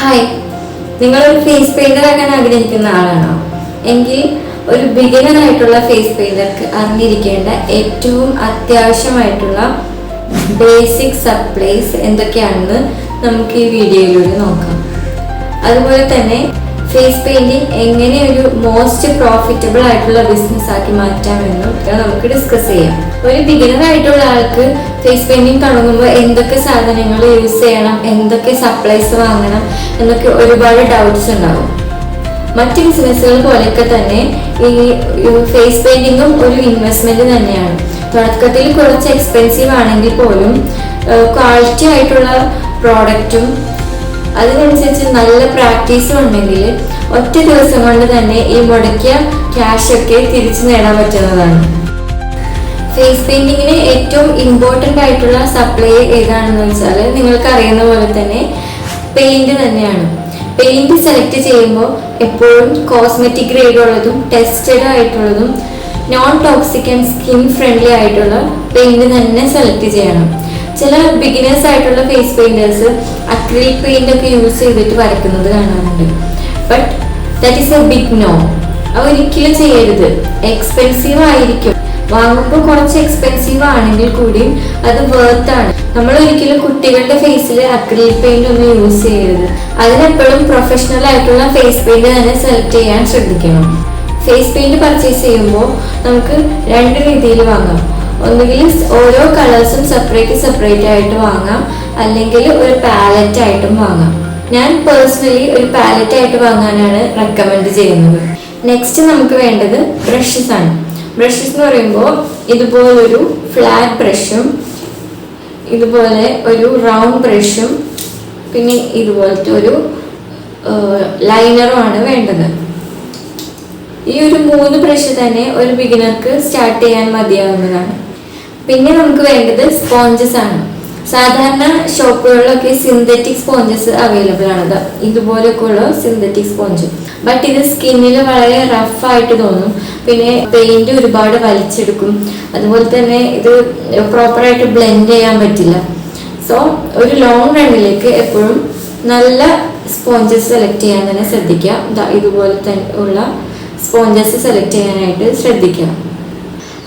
Hi, നിങ്ങളൊരു face painter ആകാൻ ആഗ്രഹിക്കുന്ന ആളാണോ? എങ്കിൽ ഒരു ബിഗിനർ ആയിട്ടുള്ള ഫേസ് പെയിന്റർക്ക് അറിഞ്ഞിരിക്കേണ്ട ഏറ്റവും അത്യാവശ്യമായിട്ടുള്ള ബേസിക് സപ്ലൈസ് എന്തൊക്കെയാണെന്ന് നമുക്ക് ഈ വീഡിയോയിലൂടെ നോക്കാം. അതുപോലെ തന്നെ ഫേസ് പെയിന്റിങ് എങ്ങനെ ഒരു മോസ്റ്റ് പ്രോഫിറ്റബിൾ ആയിട്ടുള്ള ബിസിനസ് ആക്കി മാറ്റാമെന്നും നമുക്ക് ഡിസ്കസ് ചെയ്യാം. ഒരു ബിഗിനർ ആയിട്ടുള്ള ആൾക്ക് ഫേസ് പെയിന്റിങ് തുടങ്ങുമ്പോൾ എന്തൊക്കെ സാധനങ്ങൾ യൂസ് ചെയ്യണം, എന്തൊക്കെ സപ്ലൈസ് വാങ്ങണം എന്നൊക്കെ ഒരുപാട് ഡൗട്ട്സ് ഉണ്ടാകും. മറ്റ് ബിസിനസ്സുകൾ പോലെയൊക്കെ തന്നെ ഈ ഫേസ് പെയിന്റിങ്ങും ഒരു ഇൻവെസ്റ്റ്മെന്റ് തന്നെയാണ്. തുടക്കത്തിൽ കുറച്ച് എക്സ്പെൻസീവ് ആണെങ്കിൽ പോലും ക്വാളിറ്റി ആയിട്ടുള്ള പ്രോഡക്റ്റും അതിനനുസരിച്ച് നല്ല പ്രാക്ടീസും ഉണ്ടെങ്കിൽ ഒറ്റ ദിവസം കൊണ്ട് തന്നെ ഈ മുടക്കിയ ക്യാഷൊക്കെ തിരിച്ചു നേടാൻ പറ്റുന്നതാണ്. ഫേസ് പെയിന്റിങ്ങിന് ഏറ്റവും ഇമ്പോർട്ടൻ്റ് ആയിട്ടുള്ള സപ്ലൈ ഏതാണെന്ന് വെച്ചാൽ നിങ്ങൾക്ക് അറിയുന്ന പോലെ തന്നെ പെയിന്റ് തന്നെയാണ്. പെയിന്റ് സെലക്ട് ചെയ്യുമ്പോൾ എപ്പോഴും കോസ്മെറ്റിക് ഗ്രേഡ് ഉള്ളതും ടെസ്റ്റഡ് ആയിട്ടുള്ളതും non toxic and skin friendly ആയിട്ടുള്ള പെയിന്റ് തന്നെ സെലക്ട് ചെയ്യണം. ചില ബിഗിനേഴ്സ് ആയിട്ടുള്ള ഫേസ് പെയിന്റേഴ്സ് അക്രിലിക് പെയിന്റ് ഒക്കെ യൂസ് ചെയ്തിട്ട് വരയ്ക്കുന്നത് കാണാറുണ്ട്. But that is a big no. അത് ഒരിക്കലും ചെയ്യരുത്. എക്സ്പെൻസീവ് ആയിരിക്കും, വാങ്ങുമ്പോൾ കുറച്ച് എക്സ്പെൻസീവ് ആണെങ്കിൽ കൂടിയും അത് വേർത്താണ്. നമ്മൾ ഒരിക്കലും കുട്ടികളുടെ ഫേസിൽ അക്രിലിക് പെയിന്റ് ഒന്നും യൂസ് ചെയ്യരുത്. അതിനെപ്പോഴും പ്രൊഫഷണൽ ആയിട്ടുള്ള ഫേസ് പെയിന്റ് തന്നെ സെലക്ട് ചെയ്യാൻ ശ്രദ്ധിക്കണം. ഫേസ് പെയിന്റ് പർച്ചേസ് ചെയ്യുമ്പോൾ നമുക്ക് രണ്ട് രീതിയിൽ വാങ്ങാം. ഒന്നുകിൽ ഓരോ കളേഴ്സും സെപ്പറേറ്റ് ആയിട്ട് വാങ്ങാം, അല്ലെങ്കിൽ ഒരു പാലറ്റ് ആയിട്ടും വാങ്ങാം. ഞാൻ പേഴ്സണലി ഒരു പാലറ്റ് ആയിട്ട് വാങ്ങാനാണ് റെക്കമെൻഡ് ചെയ്യുന്നത്. നെക്സ്റ്റ് നമുക്ക് വേണ്ടത് ബ്രഷസ് ആണ്. ബ്രഷസ് എന്ന് പറയുമ്പോൾ ഇതുപോലൊരു ഫ്ലാറ്റ് ബ്രഷും ഇതുപോലെ ഒരു റൗണ്ട് ബ്രഷും പിന്നെ ഇതുപോലത്തെ ഒരു ലൈനറും ആണ് വേണ്ടത്. ഈ ഒരു 3 ബ്രഷ് തന്നെ ഒരു ബിഗിനർക്ക് സ്റ്റാർട്ട് ചെയ്യാൻ മതിയാവുന്നതാണ്. പിന്നെ നമുക്ക് വേണ്ടത് സ്പോഞ്ചസ് ആണ്. സാധാരണ ഷോപ്പുകളിലൊക്കെ സിന്തറ്റിക് സ്പോഞ്ചസ് അവൈലബിൾ ആണ്. ഇതുപോലെയൊക്കെയുള്ള സിന്തറ്റിക് സ്പോഞ്ച്. ബട്ട് ഇത് സ്കിന്നിൽ വളരെ റഫായിട്ട് തോന്നും. പിന്നെ പെയിന്റ് ഒരുപാട് വലിച്ചെടുക്കും. അതുപോലെ തന്നെ ഇത് പ്രോപ്പറായിട്ട് ബ്ലെൻഡ് ചെയ്യാൻ പറ്റില്ല. സോ ഒരു ലോങ് റണ്ണിലേക്ക് എപ്പോഴും നല്ല സ്പോഞ്ചസ് സെലക്ട് ചെയ്യാൻ തന്നെ ശ്രദ്ധിക്കുക. ഇതുപോലെ തന്നെ ഉള്ള സ്പോഞ്ചസ് സെലക്ട് ചെയ്യാനായിട്ട് ശ്രദ്ധിക്കുക.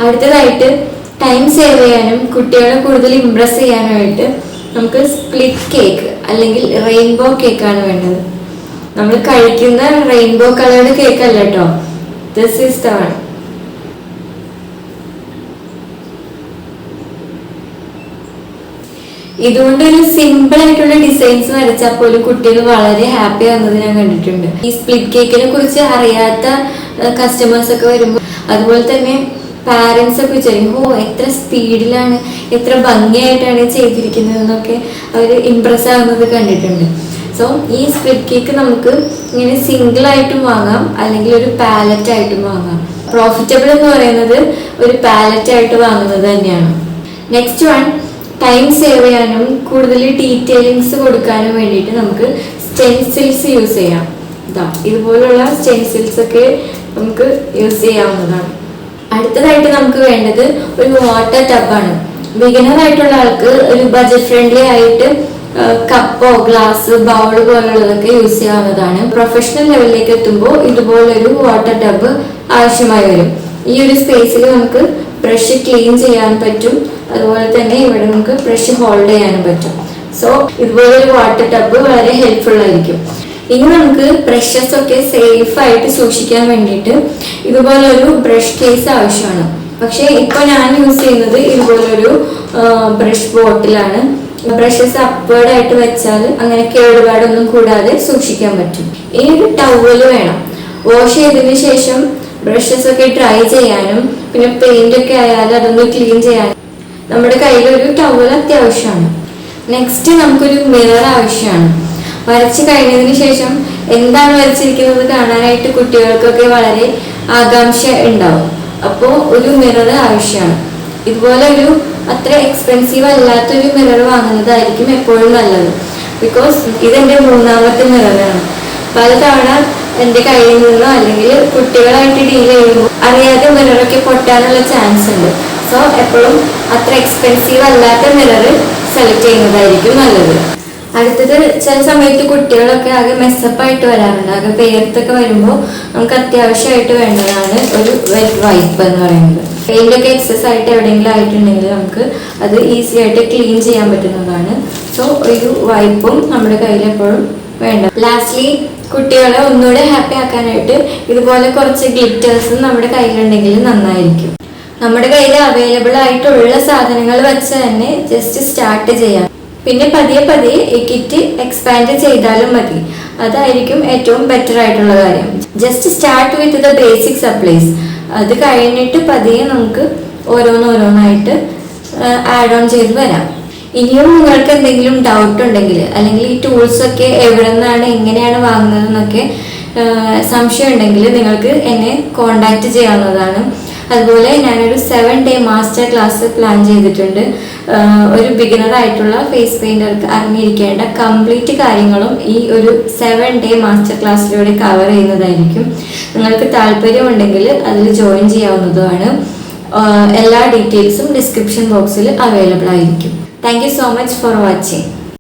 അടുത്തതായിട്ട് ടൈം സേവ് ചെയ്യാനും കുട്ടികളെ കൂടുതൽ ഇംപ്രസ് ചെയ്യാനായിട്ട് നമുക്ക് സ്പ്ലിറ്റ് കേക്ക് അല്ലെങ്കിൽ റെയിൻബോ കേക്കാണ് വേണ്ടത്. നമ്മൾ കഴിക്കുന്ന റെയിൻബോ കളേർഡ് കേക്ക് അല്ല കേട്ടോ. This is the one. ഇതുകൊണ്ട് ഒരു സിമ്പിൾ ആയിട്ടുള്ള ഡിസൈൻസ് വരച്ചാൽ പോലും കുട്ടികൾ വളരെ ഹാപ്പി ആവുന്നത് ഞാൻ കണ്ടിട്ടുണ്ട്. ഈ സ്പ്ലിറ്റ് കേക്കിനെ കുറിച്ച് അറിയാത്ത കസ്റ്റമേഴ്സ് ഒക്കെ വരുമ്പോൾ അതുപോലെ തന്നെ പാരൻസ് ഒക്കെ വിചാരിക്കും, എത്ര സ്പീഡിലാണ്, എത്ര ഭംഗിയായിട്ടാണ് ചെയ്തിരിക്കുന്നത് എന്നൊക്കെ അവർ ഇംപ്രസ് ആവുന്നത് കണ്ടിട്ടുണ്ട്. സോ ഈ സ്പ്ലിറ്റ് കേക്ക് നമുക്ക് ഇങ്ങനെ സിംഗിൾ ആയിട്ടും വാങ്ങാം, അല്ലെങ്കിൽ ഒരു പാലറ്റ് ആയിട്ടും വാങ്ങാം. പ്രോഫിറ്റബിൾ എന്ന് പറയുന്നത് ഒരു പാലറ്റ് ആയിട്ട് വാങ്ങുന്നത് തന്നെയാണ്. നെക്സ്റ്റ് വൺ, ടൈം സേവ് ചെയ്യാനും കൂടുതൽ ഡീറ്റെയിലിങ്സ് കൊടുക്കാനും വേണ്ടിയിട്ട് നമുക്ക് സ്റ്റെൻസിൽസ് യൂസ് ചെയ്യാം. ഇതുപോലുള്ള സ്റ്റെൻസിൽസ് ഒക്കെ നമുക്ക് യൂസ് ചെയ്യാവുന്നതാണ്. അടുത്തതായിട്ട് നമുക്ക് വേണ്ടത് ഒരു വാട്ടർ ടബാണ്. ബിഗിനർ ആയിട്ടുള്ള ആൾക്ക് ഒരു ബഡ്ജറ്റ് ഫ്രണ്ട്ലി ആയിട്ട് കപ്പോ ഗ്ലാസ് ബൗൾ പോലുള്ളതൊക്കെ യൂസ് ചെയ്യാവുന്നതാണ്. പ്രൊഫഷണൽ ലെവലിലേക്ക് എത്തുമ്പോൾ ഇതുപോലൊരു വാട്ടർ ടബ് ആവശ്യമായി വരും. ഈ ഒരു സ്പേസിൽ നമുക്ക് ബ്രഷ് ക്ലീൻ ചെയ്യാൻ പറ്റും. അതുപോലെ തന്നെ ഇവിടെ നമുക്ക് ബ്രഷ് ഹോൾഡ് ചെയ്യാനും പറ്റും. സോ ഇതുപോലൊരു വാട്ടർ ടബ് വളരെ ഹെൽപ്ഫുൾ ആയിരിക്കും. ഇനി നമുക്ക് ബ്രഷസ് ഒക്കെ സേഫ് ആയിട്ട് സൂക്ഷിക്കാൻ വേണ്ടിയിട്ട് ഇതുപോലൊരു ബ്രഷ് കേസ് ആവശ്യമാണ്. പക്ഷേ ഇപ്പോൾ ഞാൻ യൂസ് ചെയ്യുന്നത് ഇതുപോലൊരു ബ്രഷ് ബോട്ടിലാണ്. ബ്രഷസ് അപ്വേർഡ് ആയിട്ട് വെച്ചാൽ അങ്ങനെ കേടുപാടൊന്നും കൂടാതെ സൂക്ഷിക്കാൻ പറ്റും. ഇനി ഒരു ടവല് വേണം. വാഷ് ചെയ്തതിന് ശേഷം ബ്രഷസ് ഒക്കെ ഡ്രൈ ചെയ്യാനും പിന്നെ പെയിന്റ് ഒക്കെ ആയാലും അതൊന്ന് ക്ലീൻ ചെയ്യാനും നമ്മുടെ കയ്യിലൊരു ടവൽ അത്യാവശ്യമാണ്. നെക്സ്റ്റ് നമുക്കൊരു മിറർ ആവശ്യമാണ്. വരച്ച് കഴിഞ്ഞതിന് ശേഷം എന്താണ് വരച്ചിരിക്കുന്നത് കാണാനായിട്ട് കുട്ടികൾക്കൊക്കെ വളരെ ആകാംക്ഷ ഉണ്ടാവും. അപ്പോൾ ഒരു മിറർ ആവശ്യമാണ്. ഇതുപോലെ ഒരു അത്ര എക്സ്പെൻസീവ് അല്ലാത്തൊരു മിറർ വാങ്ങുന്നതായിരിക്കും എപ്പോഴും നല്ലത്. ബിക്കോസ് ഇതെൻ്റെ 3ാമത്തെ മിററാണ്. പലതവണ എൻ്റെ കയ്യിൽ നിന്നോ അല്ലെങ്കിൽ കുട്ടികളായിട്ട് ഡീൽ ചെയ്യുമ്പോൾ അറിയാതെ മിററൊക്കെ പൊട്ടാനുള്ള ചാൻസ് ഉണ്ട്. സോ എപ്പോഴും അത്ര എക്സ്പെൻസീവ് അല്ലാത്ത മിറർ സെലക്ട് ചെയ്യുന്നതായിരിക്കും നല്ലത്. അടുത്തത് ചില സമയത്ത് കുട്ടികളൊക്കെ ആകെ മെസ്സപ്പായിട്ട് വരാറുണ്ട്, ആകെ പേർത്തൊക്കെ വരുമ്പോൾ നമുക്ക് അത്യാവശ്യമായിട്ട് വേണ്ടതാണ് ഒരു വെറ്റ് വൈപ്പ് എന്ന് പറയുന്നത്. പെയിൻ്റൊക്കെ എക്സസ് ആയിട്ട് എവിടെയെങ്കിലും ആയിട്ടുണ്ടെങ്കിൽ നമുക്ക് അത് ഈസി ആയിട്ട് ക്ലീൻ ചെയ്യാൻ പറ്റുന്നതാണ്. സോ ഒരു വൈപ്പും നമ്മുടെ കയ്യിൽ എപ്പോഴും വേണ്ട. ലാസ്റ്റ്ലി കുട്ടികളെ ഒന്നുകൂടെ ഹാപ്പി ആക്കാനായിട്ട് ഇതുപോലെ കുറച്ച് ഗ്ലിറ്റേഴ്സും നമ്മുടെ കയ്യിലുണ്ടെങ്കിൽ നന്നായിരിക്കും. നമ്മുടെ കയ്യിൽ അവൈലബിൾ ആയിട്ടുള്ള സാധനങ്ങൾ വെച്ച് തന്നെ ജസ്റ്റ് സ്റ്റാർട്ട് ചെയ്യാം. പിന്നെ പതിയെ പതിയെ ഈ കിറ്റ് എക്സ്പാൻഡ് ചെയ്താലും മതി, അതായിരിക്കും ഏറ്റവും ബെറ്റർ ആയിട്ടുള്ള കാര്യം. Just start with the basic supplies, അത് കഴിഞ്ഞിട്ട് പതിയെ നമുക്ക് ഓരോന്നോരോന്നായിട്ട് ആഡ് ഓൺ ചെയ്ത് വരാം. ഇനിയും നിങ്ങൾക്ക് എന്തെങ്കിലും ഡൗട്ട് ഉണ്ടെങ്കിൽ അല്ലെങ്കിൽ ഈ ടൂൾസൊക്കെ എവിടെ നിന്നാണ് എങ്ങനെയാണ് വാങ്ങുന്നതെന്നൊക്കെ സംശയം ഉണ്ടെങ്കിൽ നിങ്ങൾക്ക് എന്നെ കോണ്ടാക്ട് ചെയ്യാവുന്നതാണ്. അതുപോലെ ഞാനൊരു 7-day മാസ്റ്റർ ക്ലാസ് പ്ലാൻ ചെയ്തിട്ടുണ്ട്. ഒരു ബിഗിനർ ആയിട്ടുള്ള ഫേസ് പെയിൻറ്റർക്ക് അറിഞ്ഞിരിക്കേണ്ട കംപ്ലീറ്റ് കാര്യങ്ങളും ഈ ഒരു 7-day മാസ്റ്റർ ക്ലാസ്സിലൂടെ കവർ ചെയ്യുന്നതായിരിക്കും. നിങ്ങൾക്ക് താല്പര്യമുണ്ടെങ്കിൽ അതിൽ ജോയിൻ ചെയ്യാവുന്നതുമാണ്. എല്ലാ ഡീറ്റെയിൽസും ഡിസ്ക്രിപ്ഷൻ ബോക്സിൽ അവൈലബിൾ ആയിരിക്കും. Thank you so much for watching.